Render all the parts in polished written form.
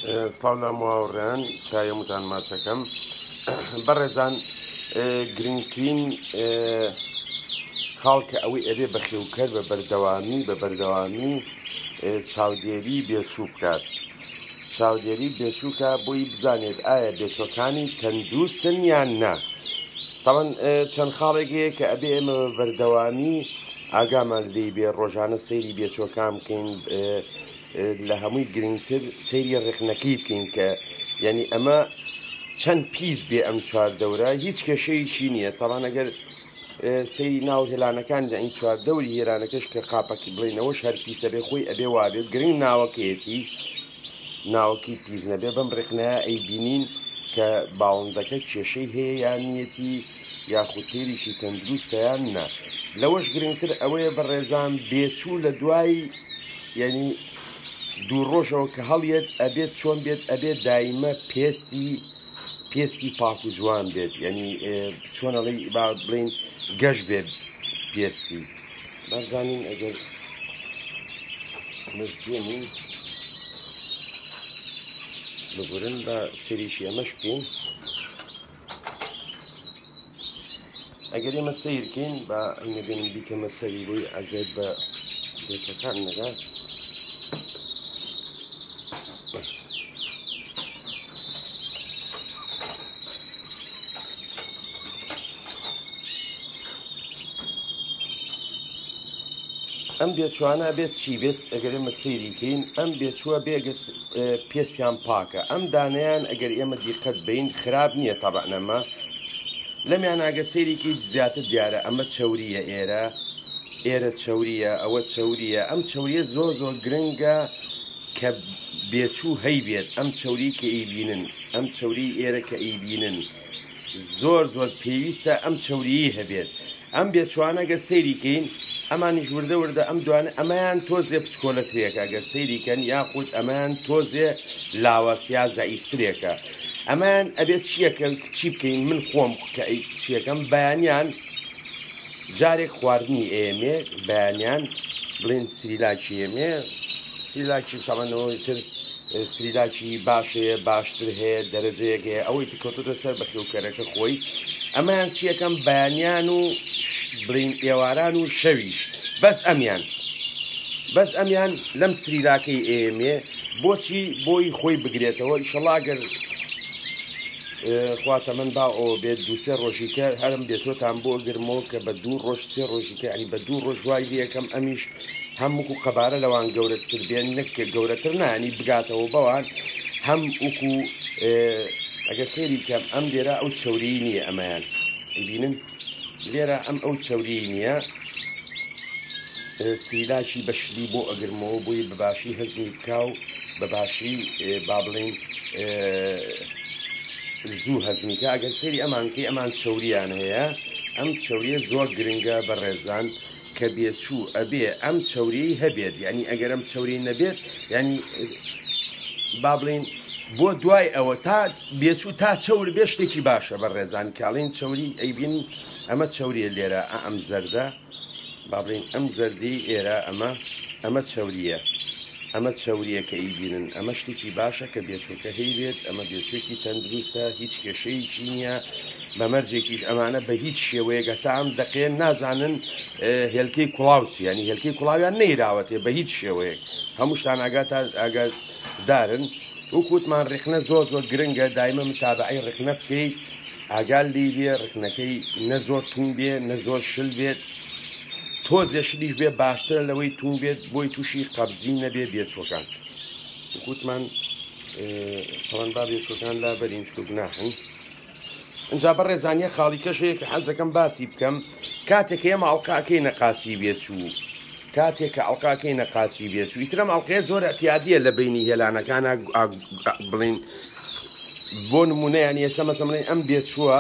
سڵام هاوڕێیان چایەموتان ماچەکەم بەڕێزان گرنگترین خاڵکە ئەوەی ئەبێ بەخێوکەر بە بەردەوامی چاودێری بێچوو بکات. چاودێری بێچووکە بۆی بزانێت ئایا بێچۆکانی تەندروستن یان نا. تاوان چەند خاڵێکەیە کە ئەبێ ئێمە بەردەوامی ئاگامان لێی بێ ڕۆژانە سەیری بێچۆکان بکەین، لە هەمووی گرنگتر سەیری ڕێخنەکەی بکەین کە یعنی ئەمە چەند پیس بێ ئەم چواردەورە هیچ کێشەیەکی نییە. تاوان ئەگەر سەیری ناو هێلانەکان ئەین چواردەوری هێرانەکەش کە قاپەکی بڵێنەوەش هەر پیسە بێ خۆی ئەبێ وابێت گرنگ ناوەکەیەتی ناوەکی پیس نەبێ بەم ڕێکنەیە ئەی بینین کە باوەندەکە کێشەی هەیە یان نیەتی یاخود تێریشی تەندروستە یان نا. لەوەش گرنگتر ئەوەیە بەڕێزان بێچوو لە دوای یعنی دوو ڕۆژەوە کە هەڵیێت ئەبێت چۆن بێت ئەبێت دایمە پێستی پاک و جوان بێت، یعنی چۆنەڵی با بڵین گەشت بێت پێستی. بازانین ئەگەر مردێنین بگورن بە سەریشی ئەمەش بکەین. ئەگەر ئێمە سیرکەین بە ئەینەبێنین بیکەمە سەری بۆی ئەزێت بە دێچەکان نەگا. ئەم بێچوانە بێت چی بێت ئەگەر ئێمە سەیریکەین ئەم بێچووە بێگە پێسیان پاکە. ئەم دانیان ئەگەر ئێمە دیقەت بین خراپ نییە تەبەنەمە لەمیان ئاگە سەیریکی زیاتر دیارە ئەمە چەوریە، ئێرە چەوریە، ئەوە چەوریە. ئەم چەوریە زۆر گرنگە کە بێچوو هەی بێت. ئەم چەوری کە ئەیبینن، ئەم چەوری ئێرە کە ئەیبینن زۆر پێویستە ئەم چەوریی هەبێت. ئەم بێچوانەگە سەیریکەین ئەمانیش وردە ئەم دوانە ئەمەیان تۆزێ پچکۆلەترێکە ئەگەر سەیریکەن یاخود ئەمەیان تۆزێ لاوەسیا زەئیفترێکە. ئەمەیان ئەبێت چیەکە چی بکەین من خۆم کە چیەکەم بەیانیان جارێک خواردنی ئێمێ بەیانیان بڵێن سریلاکی ئێمێ سریلاکی تەمەنەوەی تر سریلاکی باشەیە باشتر هەیە دەرەجەیەک هەیە ئەوەی کەوتوتە سەر بەخێوکەرەکە خۆی. ئەمەیان چیەکەم بەیانیان و بڵین ئێواران و شەویش بەس ئەمیان لەم سریلاکەی ئێمێ بۆچی بۆی خۆی بگرێتەوە. ئیشەڵا گەر خواتە من با ئەو بێت دووسێ ڕۆژیکە هەرم بێچۆتان بۆ گرمەوە کە بە دوو ڕۆژ سێ ڕۆژیکە ئەنی بە دوو ڕۆژ وای یەکەم ئەمیش هەمووکو قەبارە لەوان گەورەتر بێن نەکە گەورەتر نانی بگاتەوە بەوان هەم وەکو ئەگە سێری کەم ئەم لێرە ئەو چەوری نییە. ئەمەیان بینن لێرە ئەم ئەو چەوری نییە. سیلاکی بەشلی بۆ ئەگرمەوە بۆی بەباشی هەزمی بکا و بەباشی با بڵێن زوو هەزمیکە. ئەگەر سەری ئەمانکەی ئەمان چەوریان هەیە ئەم چەوریە زۆر گرنگە بەڕێزان کە بێچوو ئەبێ ئەم چەوری هەبێت. یعنی ئەگەر ئەم چەوری نەبێت یعنی با بڵێن بۆ دوای ئەوە تا بێچوو تا چەور بێ شتێکی باشە بەڕێزان کاڵین چەوری ئەیبین ئەمە چەوریە لێرە ئەم زەردە با بڵێن ئەم زەردی ئێرە ئەمە چەوریە، ئەمە چەوریە کە ئیبینن ئەمە شتێکی باشە کە بێچووکە هەی بێت. ئەمە بێچووکی تەندروستە هیچ کێشەیەکی نییە بەمەرجێکیش ئەمانە بە هیچ شێوەیەگە تا ئەم دەقێن نازانن هێلکەی کوڵاوچی ینی هێلکەی کوڵاویان نەیراوەتێ بە هیچ شێوەیەک هەمووشتان ئاگادارن. وەکوتمان ڕێکنە زۆر گرنگە دایمە متابعی ڕێکنە بکەیت ئاگال لی بێ ڕێکنەکەی نە زۆر تون بێ نە زۆر شل بێت تۆزێ شلیش بێ باشتر لەوەی تون بێت بۆی تووشی قەبزی نەبێ بێچۆکان. وەکوتمان تەوان با بێچۆکان لا بەرین چکو ناحن. ئەجا بەڕێزانیە خاڵیکەشەیە کە حەز دەکەم باسی بکەم کاتێک ئێمە ئەڵقاکەی نەقاچی بێچوو کاتێککە ئەڵقاکەی نەقاچی بێچوو ئیترم ئەڵقەیە زۆر ئەتیادیە لە بینی هێلانەکانە بڵین بۆ نمونەیان ێسە مەسەڵەن ئەم بێچووە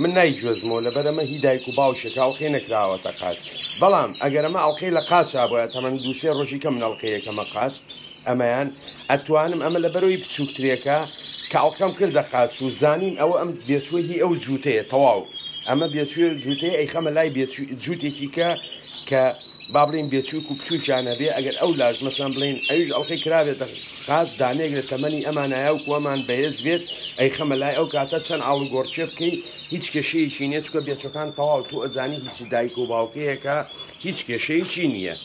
من نایجوێزمەوە لەبەرەمە هی دایک و باوشێک ئەڵقەی نەکراوەتە قات. بەڵام ئەگەرەمە ئەڵقەی لە قاچا بۆە تەمەن دووسێ ڕۆژی کەم نەڵقەیەکەمە قاچ ئەمەیان ئەتوانم ئەمە لە بەرەوەی بچووکترێکە کە ئەڵقەم کردە قاچ و زانین ئەوە ئەم بێچووە هی ئەو جووتەیە تەواو ئەمە بێچووە جووتەیە ئەی خەمە لای جووتێکی کە با بڵین بێچووک و بچووکیانە بێ ئەگەر ئەو لاژ مەسەڵەن بڵین ئەویش ئەڵقەی کرابێتە قاچ دانێگرێت تەمەنی ئەمانایە و کوەمان بەهێز بێت ئەی خەمە لای ئەو کاتە چەند ئاڵوگۆڕچێ بکەیت هیچ کێشەیەکی نییە چکە بێچەکان تەواو تو ئەزانی هیچی دایک و باوکەیەکە هیچ کێشەیەکی نییە.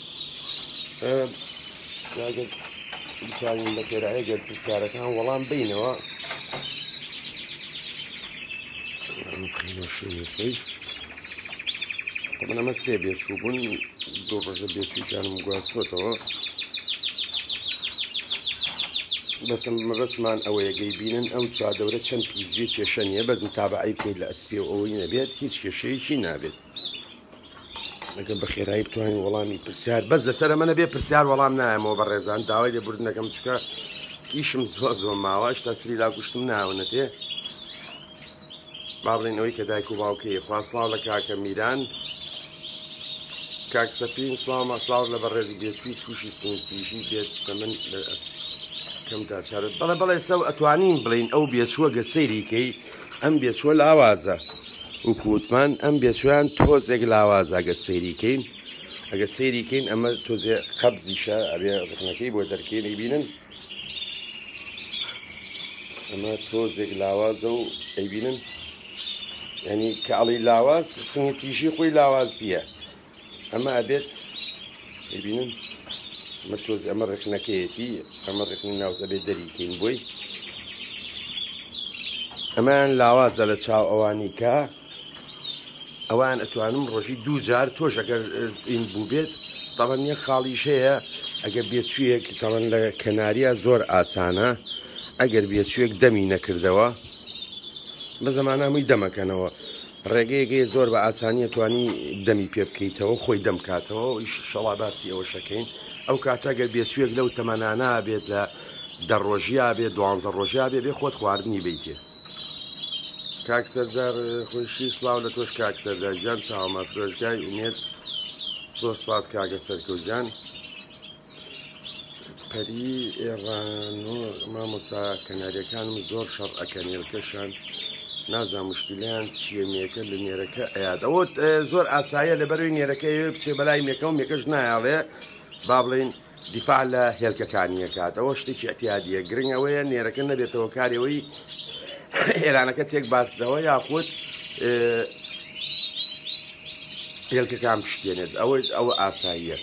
بتوانین بە خێرایی گەر پرسیارەکان وەڵام بینەوە خینەشوێنەکەی تەمەن ئەمە سێ بێچوو بوون دوو ڕۆژە بێچووکیانم گواستۆتەوە بەسم ڕسمان ئەوەیەگەی بینن ئەو چوادەورە چەند پیزبی کێشە نیە بەزم تابعی بکەیت لە ئەسپێ و ئەوەی نەبێت هیچ کێشەیەکی نابێت ئەگەر بە خێرایی بتوانین وەڵامی پرسیار بەس لەسەر ئەمە نەبێ پرسیار وەڵام نایەمەوە بە ڕێزان داوای لێبوردنەکەم چکە ئیشم زۆر ماوە هێشتا سری لاکوشتم ناونەتێ با بڵێن ئەوەی کە دایک و باوکەیە خوا سڵاو لە کاکە میران کاک سەفین سڵاو ماسڵاو لە بەڕێزی بێچووی تووشی سنگتیژی بێت تەمەن کەمتا چارت بەڵێ سەو ئەتوانین بڵین ئەو بێچووە گە سەیریکەی ئەم بێچووە لاوازە وکووتمان ئەم بێچویان تۆزێک لاوازە ئەگە سەیریکەین ئەگە سەیریکەین ئەمە تۆزێ قەبزیشە ئەبێ ڕقنەکەی بۆ دەرکەی ئەیبینن ئەمە تۆزێک لاوازە و ئەیبینن ینی کاڵی لاواز سنگتیژی خۆی لاوازیە ئەمە ئەبێت ئەیبینن ئەمە تۆز ئەمە ڕێکنەکەیەتی ئەمە ڕێکنی ناوز ئەبێت دەریکەین بۆی ئەمەیان لاوازە لە چاو ئەوانی کە ئەوان ئەتوانم ڕۆژی دوو جار تۆش ئەگەر ئین بوو بێت تەمەن یەک خاڵیشەیە ئەگەر بێچوویەک تەمەن لە کەناریە زۆر ئاسانە ئەگەر بێچوویەک دەمی نەکردەوە بە زەمانە هەمووی دەمەکەنەوە ڕێگەیەکەی زۆر بە ئاسانی توانی دەمی پێ بکەیتەوە خۆی دەمکاتەوە شەڵا باسی ئەوە شەکەین ئەو کاتە گەر بێچوویەک لەو تەمەنانە بێت لە دەڕۆژیا بێت 12 ڕۆژیا بێ بێ خۆت خواردنی بیتێ کاک سەردار خۆشی سڵاو لە تۆش کاک سەردار گیان چاومە فرۆژگای ئومێد زۆر سپاس کاگە سەرکەوتجان پەری ئێڕانۆ مامۆسا کەناریەکانم زۆر شەڕ ئەکەنێڵکەشان نازان مشکلیان چیە مێکە لە نێرەکە ئەیاد ئەوە زۆر ئاساییە لەبەروی نێرەکەی بچێ بەلای مێکە و مێکەش نایاڵێ با بڵێن دیفاع لە هێلکەکانی کات ئەوە شتێکی ئەتیادیە گرنگ ئەوەیە نێرەکە نەبێتەوە کارەوەی ئێرانەکە تێک باتەوە یاخود هێلکەکان پشتێنێت ئەوە ئاساییە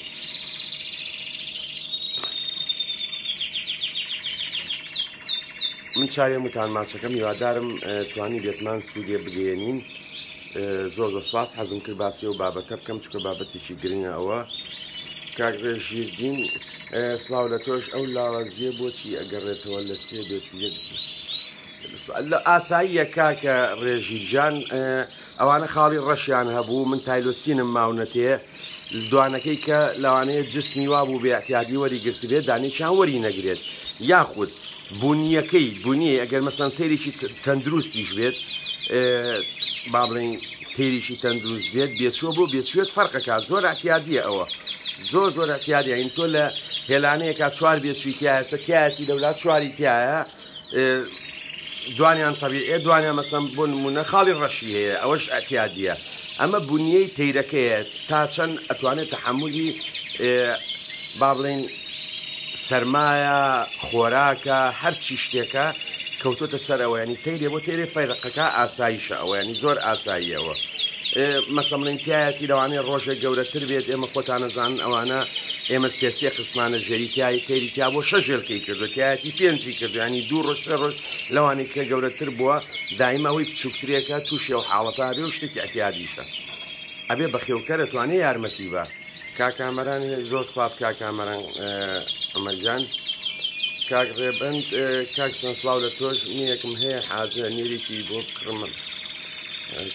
من چاوێ وتان ماچەکەم هیوادارم توانی بێتمان سوودێ بگەێنین زۆر سوپاس حەزم کرد باسی و بابەتە بکەم چکە بابەتێکی گرنگە ئەوە کاکڕێژیردین سڵاو لە تۆش ئەو لاوازیە بۆچی ئەگەڕێتەوە لە سێ بێت لە ئاساییە کاکە ڕێژیرجان ئەوانە خاڵی ڕەشیان هەبوو من تایلۆسینم ماونەتێ دوانەکەی کە لەوانەیە جسمی وا بوو بێ احتیاجی وەریگرت بێت دانیچیان وەری نەگرێت یاخود بوونیەکەی بوونیە ئەگەر مەسەن تێریشی تەندروستیش بێت با بڵێن تێریشی تەندروست بێت بێچووە بۆ بێچوێت فەرقەکە زۆر احتیادیە ئەوە زۆر احتیادیە ئین تۆ لە هێلانەیەکە چوار بێچووی تایە سەکایەتی دەولات چواری تایە دوانیان طبیعی دوانیان مەسەن بۆ نمونە خاڵی ڕەشی هەیە ئەوەش احتیادیە ئەمە بوونیەی تەیرەکەیە تا چەند ئەتوانێت تەحملی با بڵێن سەرمایە خۆراکە هەرچی شتێکە کەوتۆتە سەرەوە ینی تەیرێ بۆ تێرێ فەیرقەکە ئاساییشە ئەوە ینی زۆر ئاساییەوە مەسەڵێن تایەتی لەوانەیە ڕۆژێک گەورەتر بێت ئێمە خۆتانەزانن ئەوانە ئێمە سێ قسمانە ژێریتیایی تێریتیا بۆ 6 هێلکەی کردو تایەتی 5 کردو ینی 2 ڕۆژ 3 ڕۆژ لەوانەی کە گەورەتر بووە دایما ئەوەی بچووکترێکە تووشێ و حاڵەتە بێ و شتێکی ئەتیادیشە ئەبێ بەخێوکە دەتوانێت یارمەتی بە کاکامەرانی زۆر سپاس کاکامەران ئەمەجان کاک ڕێبند کاک سەنسڵاو لە تۆش نیەکم هەیە حازە نێریکی بۆ بکڕمە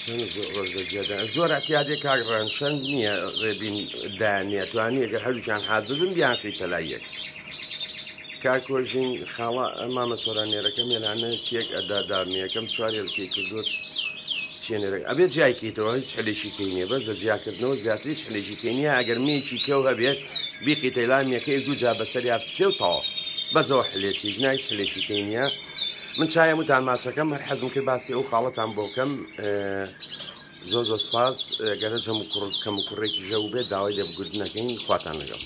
چەند ڕۆژ بەجێدا زۆر ئەتیادێک کاگڕانشەن نییە ڕێبین دانێت توانی ئەگەر هەردووچان حازرن بیان خریتە لای یەک کاکۆژین خاڵە ئەمامە سۆرانێرەکەم ێلانە کێک ئەدادارنیەکەم چوار هێلکەی کردوت چێنێرەکە ئەبێت جایکەیتەوە هیچ هەلێکی کەینێ بەس لە جیاکردنەوە زیاتر هیچ هەلێکی کەینیە ئەگەر مێکی کەو هەبێت بیقیتە لامێکەی دوو جا بەسەریا پسێ و تەواو بەزەوە هەلێتی ژنا هیچ هەلێکی کەینیە من چایە وتان ماچەکەم هەر حەزم کرد باسی ئەو خاڵەتان بۆ بکەم زۆر سپاس گەرە کەم و کوڕێکی ژەو بێت داوای لێبگوردنەکەین خواتان لەگەڵ